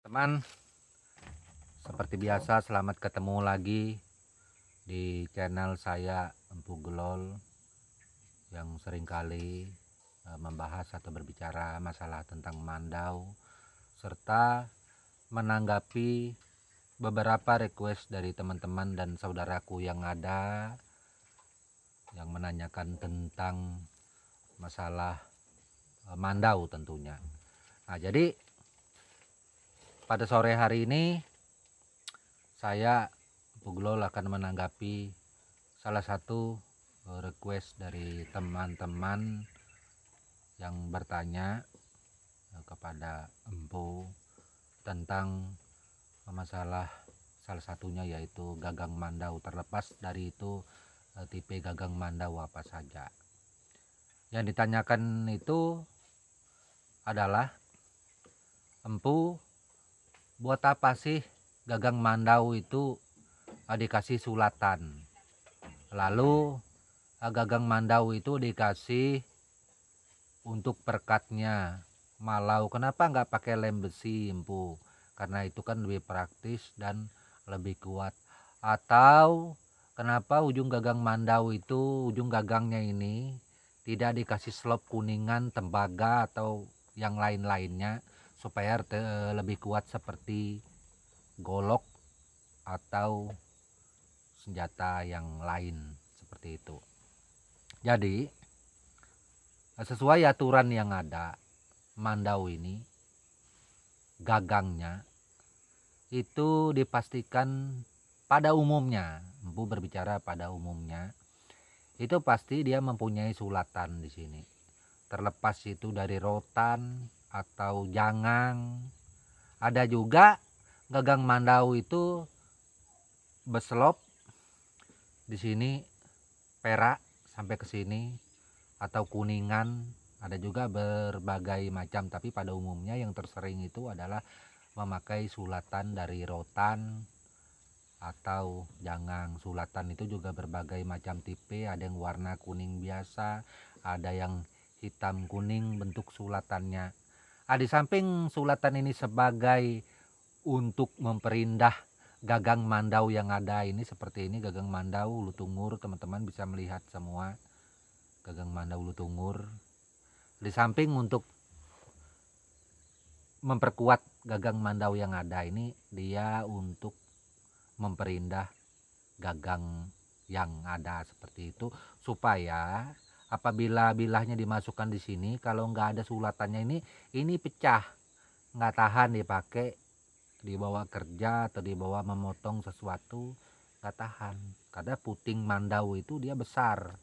Teman, seperti biasa selamat ketemu lagi di channel saya Empu Gelol yang seringkali membahas atau berbicara masalah tentang mandau serta menanggapi beberapa request dari teman-teman dan saudaraku yang ada yang menanyakan tentang masalah mandau tentunya. Nah, jadi pada sore hari ini saya Empu Gelol akan menanggapi salah satu request dari teman-teman yang bertanya kepada Empu tentang masalah salah satunya yaitu gagang mandau. Terlepas dari itu tipe gagang mandau apa saja. Yang ditanyakan itu adalah, Empu, buat apa sih gagang mandau itu dikasih sulatan, lalu gagang mandau itu dikasih untuk perkatnya malau, kenapa nggak pakai lem besi, Empu? Karena itu kan lebih praktis dan lebih kuat. Atau kenapa ujung gagang mandau itu, ujung gagangnya ini tidak dikasih slop kuningan, tembaga atau yang lain-lainnya supaya lebih kuat seperti golok atau senjata yang lain seperti itu. Jadi sesuai aturan yang ada, mandau ini gagangnya itu dipastikan pada umumnya, Empu berbicara pada umumnya, itu pasti dia mempunyai sulatan di sini. Terlepas itu dari rotan atau jangang. Ada juga gagang mandau itu beslop di sini perak sampai ke sini atau kuningan, ada juga berbagai macam, tapi pada umumnya yang tersering itu adalah memakai sulatan dari rotan atau jangang. Sulatan itu juga berbagai macam tipe, ada yang warna kuning biasa, ada yang hitam kuning bentuk sulatannya. Di samping sulatan ini sebagai untuk memperindah gagang mandau yang ada ini, seperti ini gagang mandau ulu tungur, teman-teman bisa melihat semua gagang mandau ulu tungur. Di samping untuk memperkuat gagang mandau yang ada ini, dia untuk memperindah gagang yang ada seperti itu, supaya apabila bilahnya dimasukkan di sini, kalau nggak ada sulatannya ini pecah, nggak tahan dipakai, dibawa kerja atau dibawa memotong sesuatu, nggak tahan. Karena puting mandau itu dia besar.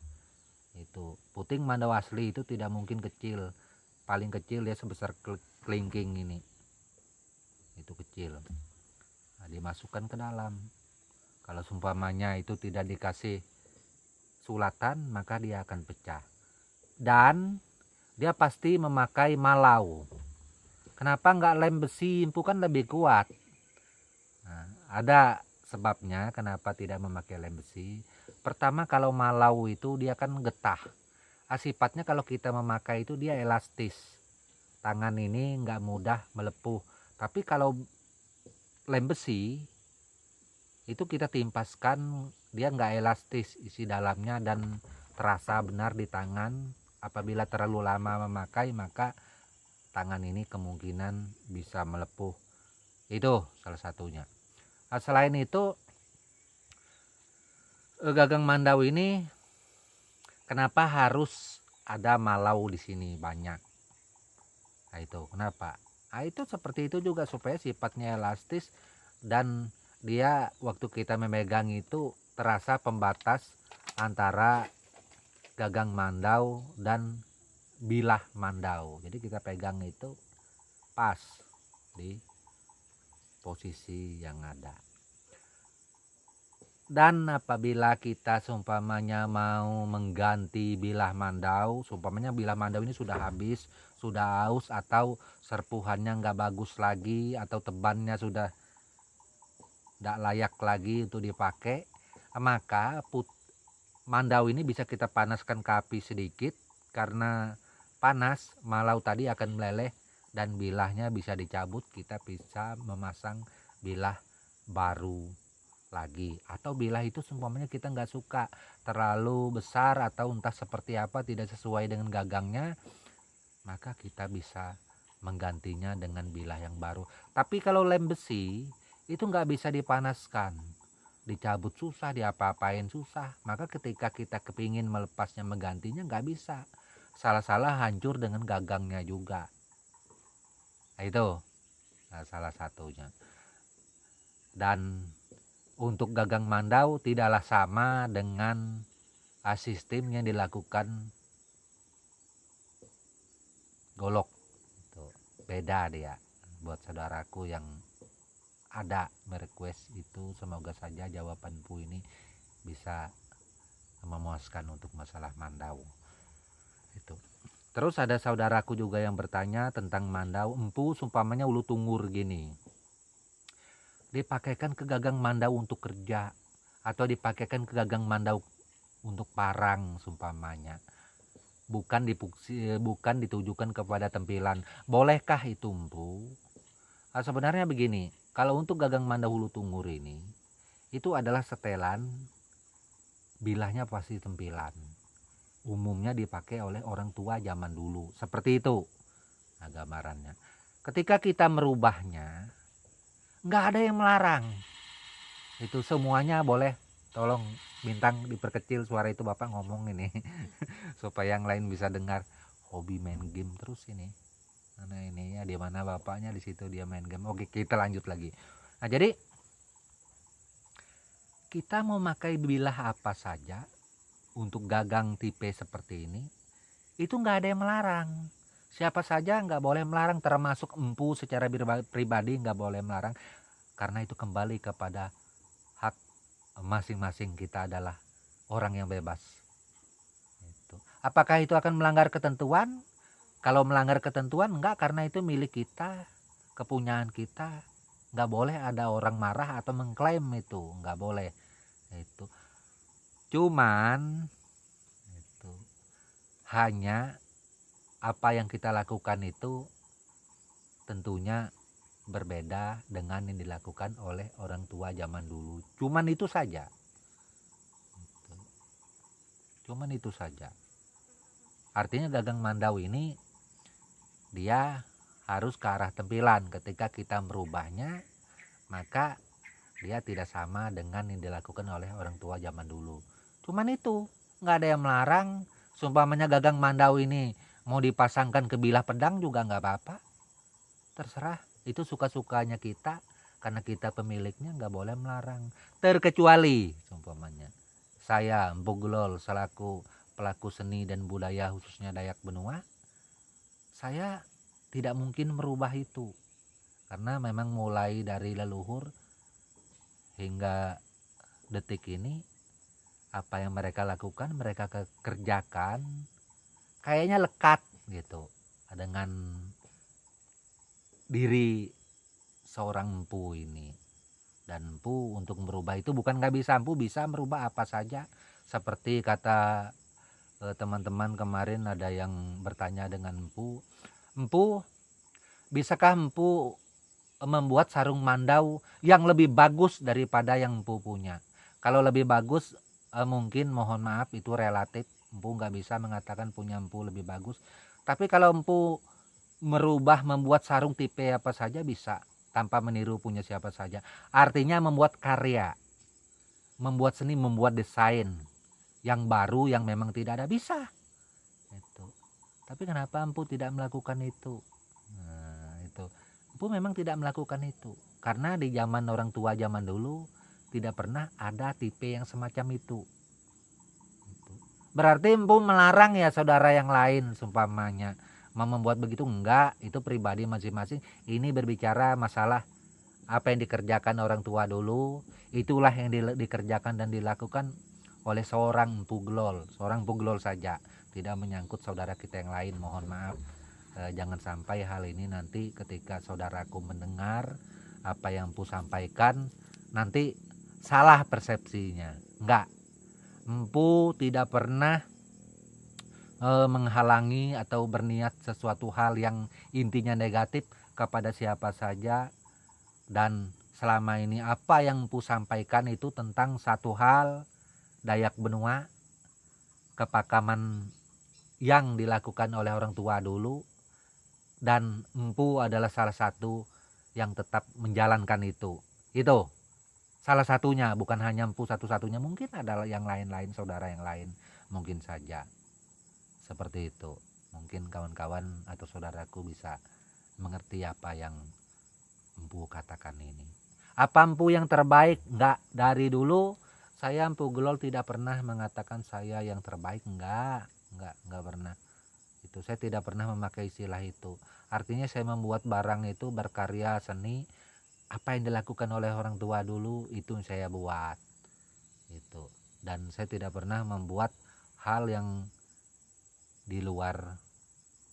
Itu puting mandau asli itu tidak mungkin kecil, paling kecil dia sebesar kelingking ini, itu kecil. Nah, dimasukkan ke dalam. Kalau seumpamanya itu tidak dikasih sulatan, maka dia akan pecah. Dan dia pasti memakai malau. Kenapa nggak lem besi, Empu, kan lebih kuat? Nah, ada sebabnya kenapa tidak memakai lem besi. Pertama, kalau malau itu dia kan getah. Sifatnya kalau kita memakai itu dia elastis. Tangan ini nggak mudah melepuh. Tapi kalau lem besi itu kita timpaskan, dia nggak elastis isi dalamnya dan terasa benar di tangan. Apabila terlalu lama memakai, maka tangan ini kemungkinan bisa melepuh. Itu salah satunya. Nah, selain itu gagang mandau ini kenapa harus ada malau di sini banyak? Nah, itu kenapa? Nah, itu seperti itu juga supaya sifatnya elastis dan dia waktu kita memegang itu terasa pembatas antara gagang mandau dan bilah mandau. Jadi kita pegang itu pas di posisi yang ada. Dan apabila kita seumpamanya mau mengganti bilah mandau, seumpamanya bilah mandau ini sudah habis, sudah aus, atau serpuhannya nggak bagus lagi, atau tebannya sudah tidak layak lagi untuk dipakai, maka mandau ini bisa kita panaskan ke api sedikit. Karena panas, malau tadi akan meleleh dan bilahnya bisa dicabut, kita bisa memasang bilah baru lagi. Atau bilah itu seumpamanya kita nggak suka terlalu besar atau entah seperti apa tidak sesuai dengan gagangnya, maka kita bisa menggantinya dengan bilah yang baru. Tapi kalau lem besi itu nggak bisa dipanaskan, dicabut susah, diapa-apain susah. Maka ketika kita kepingin melepasnya, menggantinya nggak bisa, salah-salah hancur dengan gagangnya juga. Nah, itu salah satunya. Dan untuk gagang mandau tidaklah sama dengan sistem yang dilakukan golok. Itu beda dia. Buat saudaraku yang ada merequest itu, semoga saja jawaban Empu ini bisa memuaskan untuk masalah mandau itu. Terus ada saudaraku juga yang bertanya tentang mandau. Empu sumpamanya ulu tunggur gini, dipakaikan ke gagang mandau untuk kerja atau dipakaikan ke gagang mandau untuk parang sumpamanya, bukan ditujukan kepada tempilan, bolehkah itu Empu? Sebenarnya begini, kalau untuk gagang mandau hulu tunggur ini itu adalah setelan, bilahnya pasti tempilan, umumnya dipakai oleh orang tua zaman dulu seperti itu. Nah, gambarannya ketika kita merubahnya nggak ada yang melarang, itu semuanya boleh. Tolong Bintang diperkecil suara itu, Bapak ngomong ini supaya yang lain bisa dengar. Hobi main game terus ini. Nah, ini ya, di mana bapaknya di situ dia main game. Oke, kita lanjut lagi. Nah, jadi kita mau pakai bilah apa saja untuk gagang tipe seperti ini, itu nggak ada yang melarang. Siapa saja nggak boleh melarang, termasuk Empu secara pribadi nggak boleh melarang, karena itu kembali kepada hak masing-masing. Kita adalah orang yang bebas. Itu. Apakah itu akan melanggar ketentuan? Kalau melanggar ketentuan enggak, karena itu milik kita, kepunyaan kita. Nggak boleh ada orang marah atau mengklaim, itu nggak boleh. Itu cuman itu hanya apa yang kita lakukan itu tentunya berbeda dengan yang dilakukan oleh orang tua zaman dulu. Cuman itu saja. Cuman itu saja. Artinya gagang mandau ini dia harus ke arah tempilan. Ketika kita merubahnya, maka dia tidak sama dengan yang dilakukan oleh orang tua zaman dulu. Cuman itu, nggak ada yang melarang. Sumpamanya gagang mandau ini mau dipasangkan ke bilah pedang juga nggak apa-apa. Terserah, itu suka-sukanya kita, karena kita pemiliknya, nggak boleh melarang. Terkecuali sumpamanya saya Empu Glol selaku pelaku seni dan budaya khususnya Dayak Benua, saya tidak mungkin merubah itu, karena memang mulai dari leluhur hingga detik ini apa yang mereka lakukan, mereka kerjakan kayaknya lekat gitu dengan diri seorang Empu ini. Dan Empu untuk merubah itu bukan nggak bisa, Empu bisa merubah apa saja. Seperti kata teman-teman kemarin, ada yang bertanya dengan Empu, bisakah Empu membuat sarung mandau yang lebih bagus daripada yang Empu punya? Kalau lebih bagus mungkin, mohon maaf, itu relatif. Empu nggak bisa mengatakan punya Empu lebih bagus. Tapi kalau Empu merubah, membuat sarung tipe apa saja bisa, tanpa meniru punya siapa saja. Artinya membuat karya, membuat seni, membuat desain yang baru yang memang tidak ada, bisa. Itu. Tapi kenapa Empu tidak melakukan itu? Nah, itu. Empu memang tidak melakukan itu karena di zaman orang tua zaman dulu tidak pernah ada tipe yang semacam itu. Berarti Empu melarang ya saudara yang lain sumpamanya mau membuat begitu? Enggak, itu pribadi masing-masing. Ini berbicara masalah apa yang dikerjakan orang tua dulu, itulah yang dikerjakan dan dilakukan oleh seorang Empu Glol, seorang Empu Glol saja, tidak menyangkut saudara kita yang lain. Mohon maaf, jangan sampai hal ini nanti ketika saudaraku mendengar apa yang Empu sampaikan nanti salah persepsinya. Enggak, Empu tidak pernah menghalangi atau berniat sesuatu hal yang intinya negatif kepada siapa saja. Dan selama ini apa yang Empu sampaikan itu tentang satu hal Dayak Benua, kepakaman yang dilakukan oleh orang tua dulu, dan Empu adalah salah satu yang tetap menjalankan itu salah satunya, bukan hanya Empu satu-satunya, mungkin ada yang lain-lain, saudara yang lain mungkin saja seperti itu. Mungkin kawan-kawan atau saudaraku bisa mengerti apa yang Empu katakan ini. Apa Empu yang terbaik? Enggak, dari dulu saya Empu Gelol tidak pernah mengatakan saya yang terbaik, enggak pernah. Itu saya tidak pernah memakai istilah itu. Artinya saya membuat barang itu, berkarya seni, apa yang dilakukan oleh orang tua dulu itu saya buat itu. Dan saya tidak pernah membuat hal yang di luar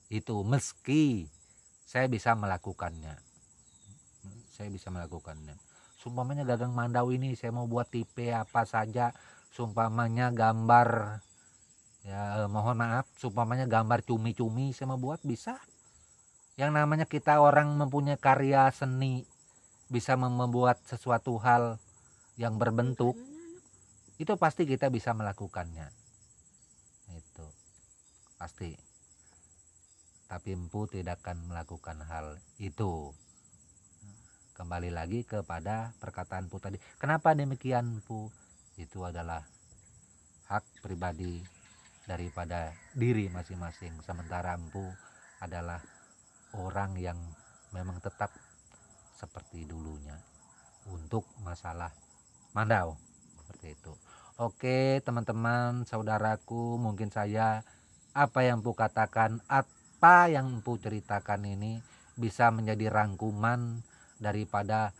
itu, meski saya bisa melakukannya. Sumpamanya gagang mandau ini saya mau buat tipe apa saja, sumpamanya gambar, ya mohon maaf, sumpamanya gambar cumi-cumi saya mau buat, bisa. Yang namanya kita orang mempunyai karya seni, bisa membuat sesuatu hal yang berbentuk, itu pasti kita bisa melakukannya, itu pasti. Tapi Empu tidak akan melakukan hal itu. Kembali lagi kepada perkataan Empu tadi, kenapa demikian Empu? Itu adalah hak pribadi daripada diri masing-masing. Sementara Empu adalah orang yang memang tetap seperti dulunya untuk masalah mandau, seperti itu. Oke teman-teman, saudaraku, mungkin saya apa yang Empu katakan, apa yang Empu ceritakan ini bisa menjadi rangkuman daripada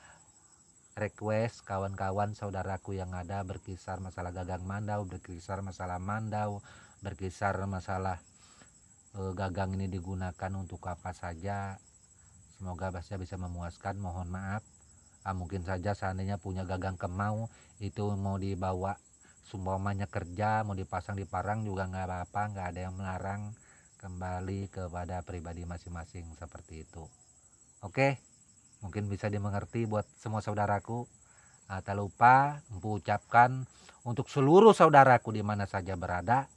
request kawan-kawan saudaraku yang ada, berkisar masalah gagang mandau, berkisar masalah mandau, berkisar masalah gagang ini digunakan untuk apa saja. Semoga bisa memuaskan. Mohon maaf, mungkin saja seandainya punya gagang kemau itu mau dibawa sumpamanya kerja, mau dipasang di parang juga nggak apa-apa, nggak ada yang melarang. Kembali kepada pribadi masing-masing seperti itu. Oke, mungkin bisa dimengerti buat semua saudaraku. Tak lupa Empu ucapkan untuk seluruh saudaraku di mana saja berada,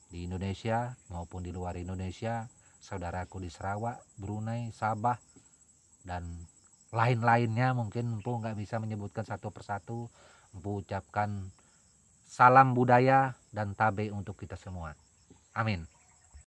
di Indonesia maupun di luar Indonesia, saudaraku di Sarawak, Brunei, Sabah, dan lain-lainnya, mungkin Empu nggak bisa menyebutkan satu persatu. Empu ucapkan salam budaya dan tabe untuk kita semua. Amin.